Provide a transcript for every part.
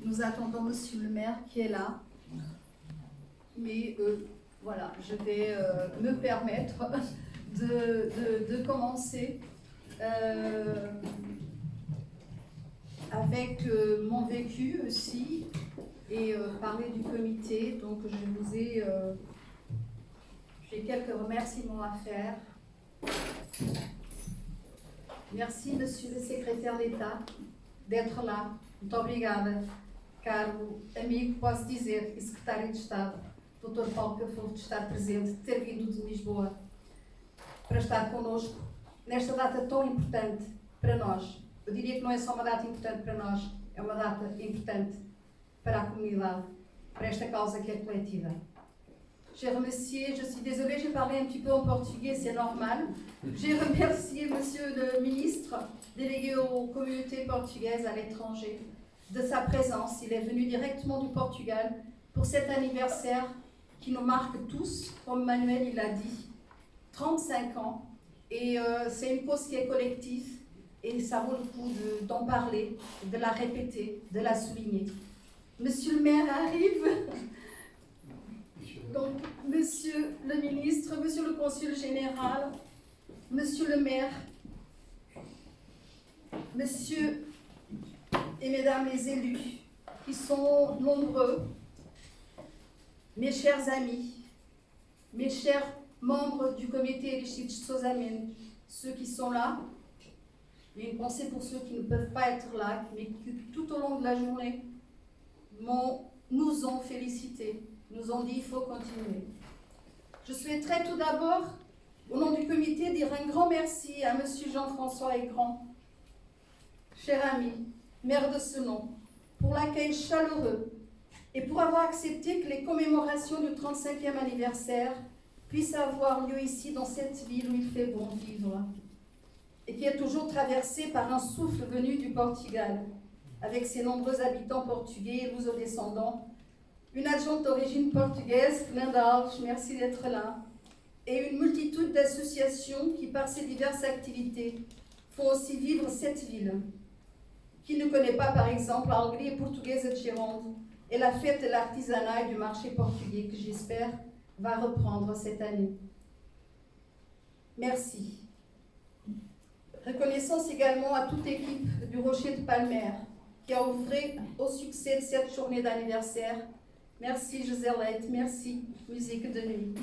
Nous attendons Monsieur le maire qui est là. Mais voilà, je vais me permettre de commencer avec mon vécu aussi et parler du comité. Donc j'ai quelques remerciements à faire. Merci, Monsieur le secrétaire d'État, d'être lá. Muito obrigada, caro amigo, posso dizer, e secretário de Estado, Dr. Paulo Cafofo, de estar presente, de ter vindo de Lisboa para estar connosco nesta data tão importante para nós. Eu diria que não é só uma data importante para nós, é uma data importante para a comunidade, para esta causa que é coletiva. J'ai remercié, je suis désolée, j'ai parlé un petit peu en portugais, c'est normal. J'ai remercié Monsieur le ministre, délégué aux communautés portugaises à l'étranger, de sa présence. Il est venu directement du Portugal pour cet anniversaire qui nous marque tous, comme Manuel il a dit, 35 ans. Et c'est une cause qui est collective et ça vaut le coup d'en parler, de la répéter, de la souligner. Monsieur le maire arrive. Donc, Monsieur le ministre, Monsieur le consul général, Monsieur le maire, Monsieur et Mesdames les élus, qui sont nombreux, mes chers amis, mes chers membres du comité Elishit Sozamen, ceux qui sont là, et une pensée pour ceux qui ne peuvent pas être là, mais qui tout au long de la journée nous ont félicités. Nous ont dit il faut continuer. Je souhaiterais tout d'abord, au nom du comité, dire un grand merci à Monsieur Jean-François Aigrand, cher ami, maire de Senon, pour l'accueil chaleureux et pour avoir accepté que les commémorations du 35e anniversaire puissent avoir lieu ici dans cette ville où il fait bon vivre et qui est toujours traversée par un souffle venu du Portugal, avec ses nombreux habitants portugais et luso-descendants. Une adjointe d'origine portugaise, Linda Alves, merci d'être là, et une multitude d'associations qui, par ces diverses activités, font aussi vivre cette ville. Qui ne connaît pas, par exemple, la Hongrie portugaise de Gironde et la fête de l'artisanat et du marché portugais que j'espère va reprendre cette année. Merci. Reconnaissance également à toute l'équipe du Rocher de Palmer qui a œuvré au succès de cette journée d'anniversaire. Merci Joselette, merci Musique de Nuit.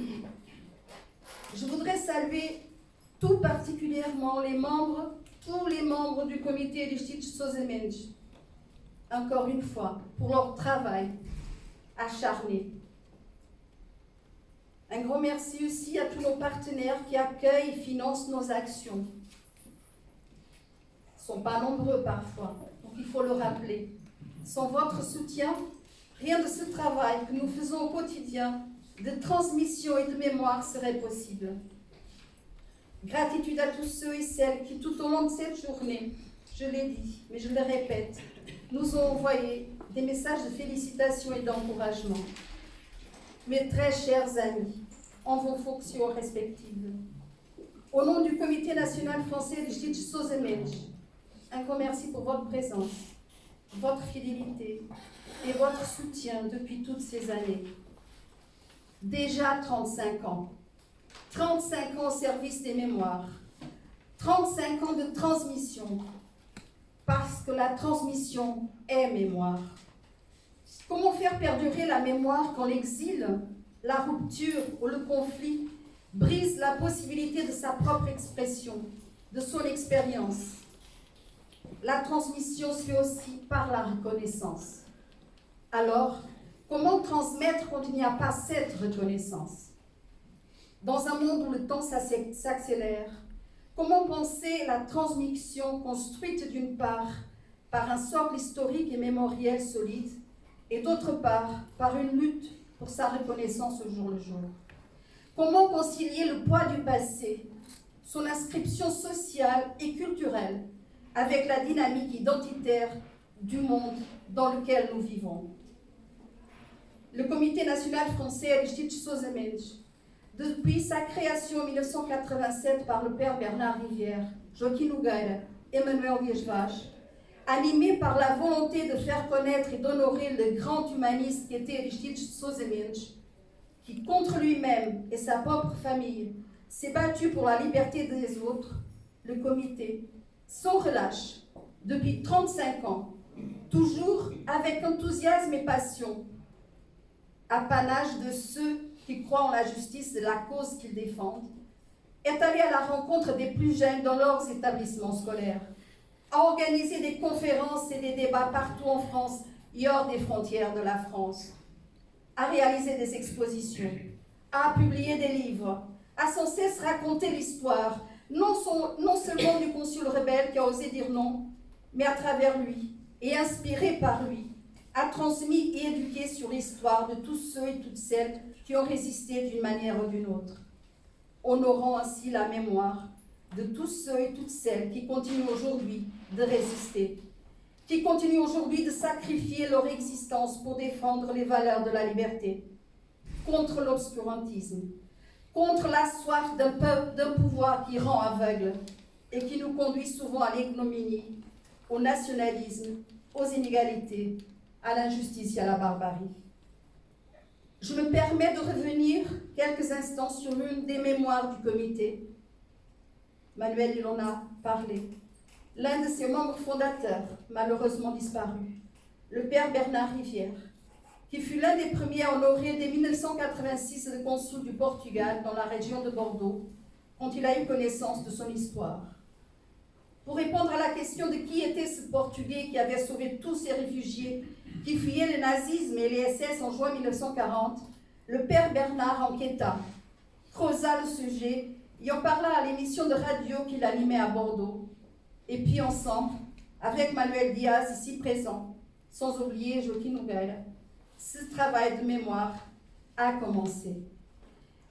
Je voudrais saluer tout particulièrement tous les membres du comité Elishit Sozamen, encore une fois, pour leur travail acharné. Un grand merci aussi à tous nos partenaires qui accueillent et financent nos actions. Ils ne sont pas nombreux parfois, donc il faut le rappeler. Sans votre soutien, rien de ce travail que nous faisons au quotidien de transmission et de mémoire serait possible. Gratitude à tous ceux et celles qui, tout au long de cette journée, je l'ai dit, mais je le répète, nous ont envoyé des messages de félicitations et d'encouragement. Mes très chers amis, en vos fonctions respectives, au nom du Comité national français Elishit Sozamen, un grand merci pour votre présence, votre fidélité et votre soutien depuis toutes ces années. Déjà 35 ans. 35 ans au service des mémoires. 35 ans de transmission. Parce que la transmission est mémoire. Comment faire perdurer la mémoire quand l'exil, la rupture ou le conflit brisent la possibilité de sa propre expression, de son expérience? La transmission se fait aussi par la reconnaissance. Alors, comment transmettre quand il n'y a pas cette reconnaissance? Dans un monde où le temps s'accélère, comment penser la transmission construite d'une part par un socle historique et mémoriel solide et d'autre part par une lutte pour sa reconnaissance au jour le jour? Comment concilier le poids du passé, son inscription sociale et culturelle avec la dynamique identitaire du monde dans lequel nous vivons? Le Comité national français Elishit Sozamen, depuis sa création en 1987 par le père Bernard Rivière, Joaquim Nogueira, Emmanuel Dias Vaz, animé par la volonté de faire connaître et d'honorer le grand humaniste qu'était Aristides Sozeminch, qui, contre lui-même et sa propre famille, s'est battu pour la liberté des autres, le comité, sans relâche, depuis 35 ans, toujours avec enthousiasme et passion, apanage de ceux qui croient en la justice de la cause qu'ils défendent, est allé à la rencontre des plus jeunes dans leurs établissements scolaires, a organisé des conférences et des débats partout en France et hors des frontières de la France, a réalisé des expositions, a publié des livres, a sans cesse raconté l'histoire, non seulement du consul rebelle qui a osé dire non, mais à travers lui, et inspiré par lui, a transmis et éduqué sur l'histoire de tous ceux et toutes celles qui ont résisté d'une manière ou d'une autre, honorant ainsi la mémoire de tous ceux et toutes celles qui continuent aujourd'hui de résister, qui continuent aujourd'hui de sacrifier leur existence pour défendre les valeurs de la liberté, contre l'obscurantisme, contre la soif d'un pouvoir qui rend aveugle et qui nous conduit souvent à l'ignominie, au nationalisme, aux inégalités, à l'injustice et à la barbarie. Je me permets de revenir quelques instants sur l'une des mémoires du comité. Manuel, il en a parlé. L'un de ses membres fondateurs, malheureusement disparu, le père Bernard Rivière, qui fut l'un des premiers à honorer dès 1986 le consul du Portugal dans la région de Bordeaux, quand il a eu connaissance de son histoire. Pour répondre à la question de qui était ce Portugais qui avait sauvé tous ces réfugiés qui fuyaient le nazisme et les SS en juin 1940, le père Bernard enquêta, creusa le sujet et en parla à l'émission de radio qu'il animait à Bordeaux. Et puis ensemble, avec Manuel Diaz ici présent, sans oublier Joaquim Nogueira, ce travail de mémoire a commencé.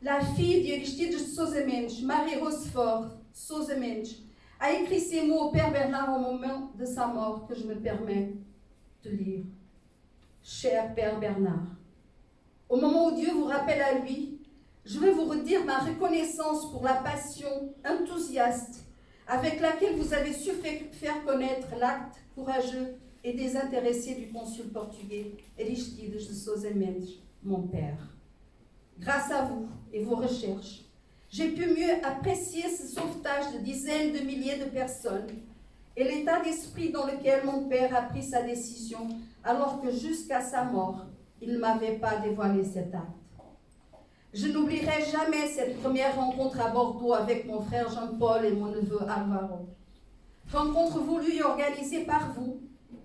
La fille d'Aristides Sozeminch, Marie-Rose Faure Sozeminch, a écrit ces mots au père Bernard au moment de sa mort que je me permets de lire. Cher père Bernard, au moment où Dieu vous rappelle à lui, je veux vous redire ma reconnaissance pour la passion enthousiaste avec laquelle vous avez su faire connaître l'acte courageux et désintéressé du consul portugais Aristides de Sozeminch, mon père. Grâce à vous et vos recherches, j'ai pu mieux apprécier ce sauvetage de dizaines de milliers de personnes et l'état d'esprit dans lequel mon père a pris sa décision alors que jusqu'à sa mort, il ne m'avait pas dévoilé cet acte. Je n'oublierai jamais cette première rencontre à Bordeaux avec mon frère Jean-Paul et mon neveu Alvaro. Rencontre voulue et organisée par vous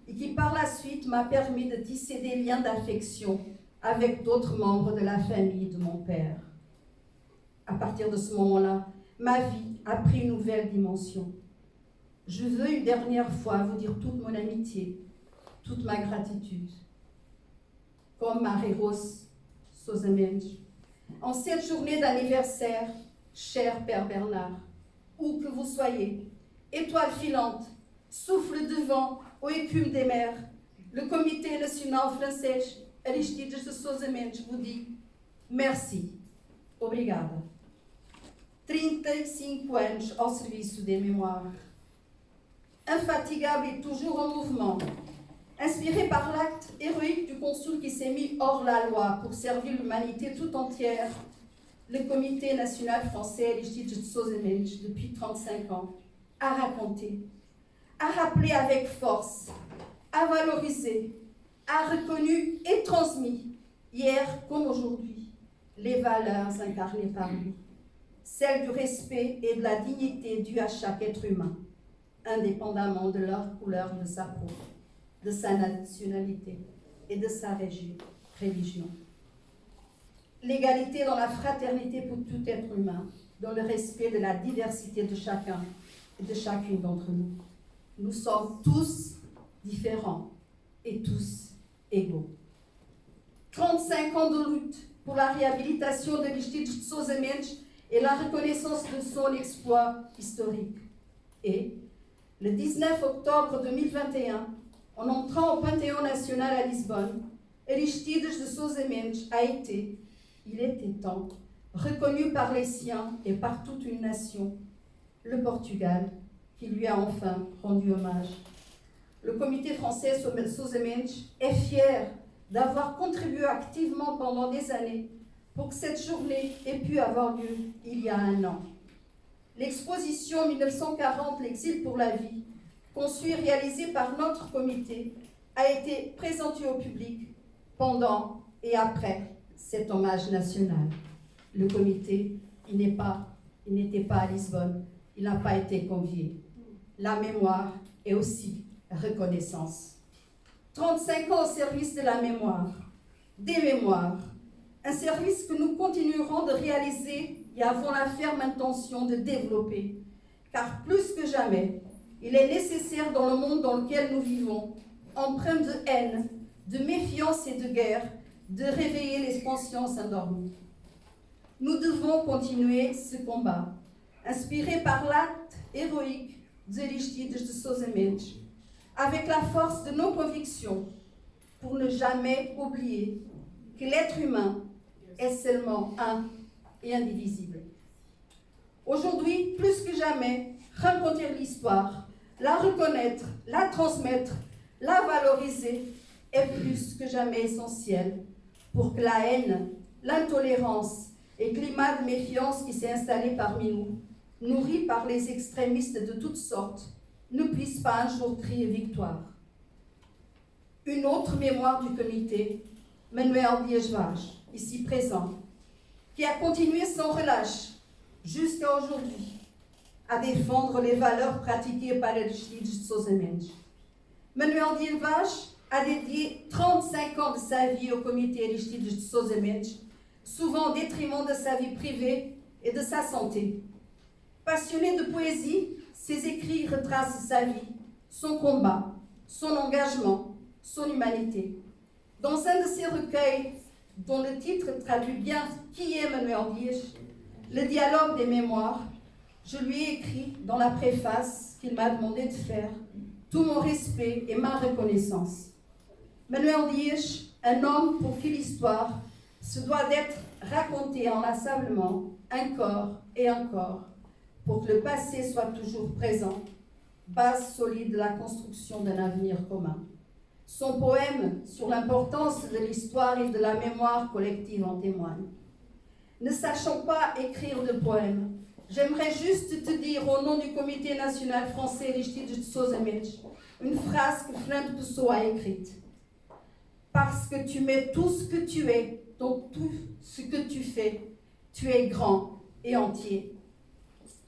et qui par la suite m'a permis de tisser des liens d'affection avec d'autres membres de la famille de mon père. À partir de ce moment-là, ma vie a pris une nouvelle dimension. Je veux une dernière fois vous dire toute mon amitié, toute ma gratitude. Comme Marie-Rose Sozeminch, en cette journée d'anniversaire, cher Père Bernard, où que vous soyez, étoile filante, souffle de vent ou écume des mers, le Comité Nacional Francês Aristides de Sozeminch vous dit merci, obrigada. 35 anos ao serviço des mémoires. Infatigable et toujours en mouvement, inspiré par l'acte héroïque du consul qui s'est mis hors la loi pour servir l'humanité tout entière, le Comité national français Aristides de Sozeminch, depuis 35 ans, a raconté, a rappelé avec force, a valorisé, a reconnu et transmis, hier comme aujourd'hui, les valeurs incarnées par lui, celles du respect et de la dignité due à chaque être humain, indépendamment de leur couleur de sa peau, de sa nationalité et de sa religion. L'égalité dans la fraternité pour tout être humain, dans le respect de la diversité de chacun et de chacune d'entre nous. Nous sommes tous différents et tous égaux. 35 ans de lutte pour la réhabilitation de Aristides Sozeminch et la reconnaissance de son exploit historique. Et, le 19 octobre 2021, en entrant au Panthéon national à Lisbonne, Aristides de Sozeminch a été, il était temps, reconnu par les siens et par toute une nation, le Portugal, qui lui a enfin rendu hommage. le comité français Sosemensch est fier d'avoir contribué activement pendant des années pour que cette journée ait pu avoir lieu il y a un an. L'exposition 1940, l'exil pour la vie, conçue et réalisée par notre comité, a été présentée au public pendant et après cet hommage national. Le comité, il n'était pas à Lisbonne, il n'a pas été convié. La mémoire est aussi reconnaissance. 35 ans au service de la mémoire, des mémoires, un service que nous continuerons de réaliser et avons la ferme intention de développer, car plus que jamais, il est nécessaire dans le monde dans lequel nous vivons, empreint de haine, de méfiance et de guerre, de réveiller les consciences endormies. Nous devons continuer ce combat, inspiré par l'acte héroïque de Aristides de Sosemensch, avec la force de nos convictions, pour ne jamais oublier que l'être humain est seulement un et indivisible. Aujourd'hui, plus que jamais, rencontrer l'histoire, la reconnaître, la transmettre, la valoriser est plus que jamais essentiel pour que la haine, l'intolérance et le climat de méfiance qui s'est installé parmi nous, nourri par les extrémistes de toutes sortes, ne puisse pas un jour crier victoire. Une autre mémoire du comité, Manuel Dias-Vaz, ici présent, qui a continué sans relâche jusqu'à aujourd'hui à défendre les valeurs pratiquées par Aristides de Sosemensch. Manuel Dias-Vaz a dédié 35 ans de sa vie au comité Aristides de Sosemensch, souvent au détriment de sa vie privée et de sa santé. Passionné de poésie, ses écrits retracent sa vie, son combat, son engagement, son humanité. Dans un de ses recueils, dont le titre traduit bien « Qui est Manuel Dias ?», le dialogue des mémoires, je lui ai écrit dans la préface qu'il m'a demandé de faire tout mon respect et ma reconnaissance. Manuel Dias, un homme pour qui l'histoire se doit d'être racontée inlassablement, encore et encore, pour que le passé soit toujours présent, base solide de la construction d'un avenir commun. Son poème sur l'importance de l'histoire et de la mémoire collective en témoigne. Ne sachant pas écrire de poème, j'aimerais juste te dire au nom du Comité national français Aristides de Sosemensch une phrase que Flint Pessoa a écrite. Parce que tu mets tout ce que tu es dans tout ce que tu fais, tu es grand et entier.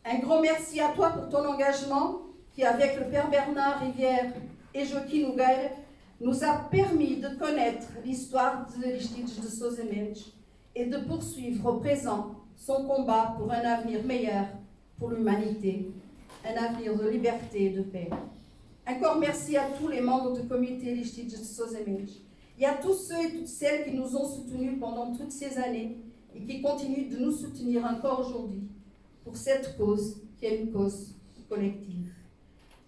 Un grand merci à toi pour ton engagement qui, avec le Père Bernard Rivière et Joaquin Huguel, nous a permis de connaître l'histoire de Aristides de Sosemensch et de poursuivre au présent son combat pour un avenir meilleur pour l'humanité, un avenir de liberté et de paix. Encore merci à tous les membres du comité Aristides de Sosemensch et à tous ceux et toutes celles qui nous ont soutenus pendant toutes ces années et qui continuent de nous soutenir encore aujourd'hui pour cette cause qui est une cause collective.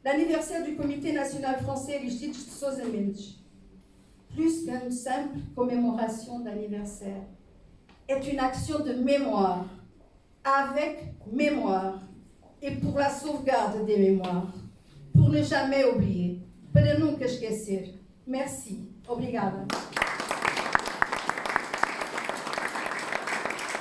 L'anniversaire du Comité national français Aristides de Sosemensch, plus qu'une simple commémoration d'anniversaire, est une action de mémoire, avec mémoire, et pour la sauvegarde des mémoires, pour ne jamais oublier. Para nunca esquecer. Merci. Obrigada.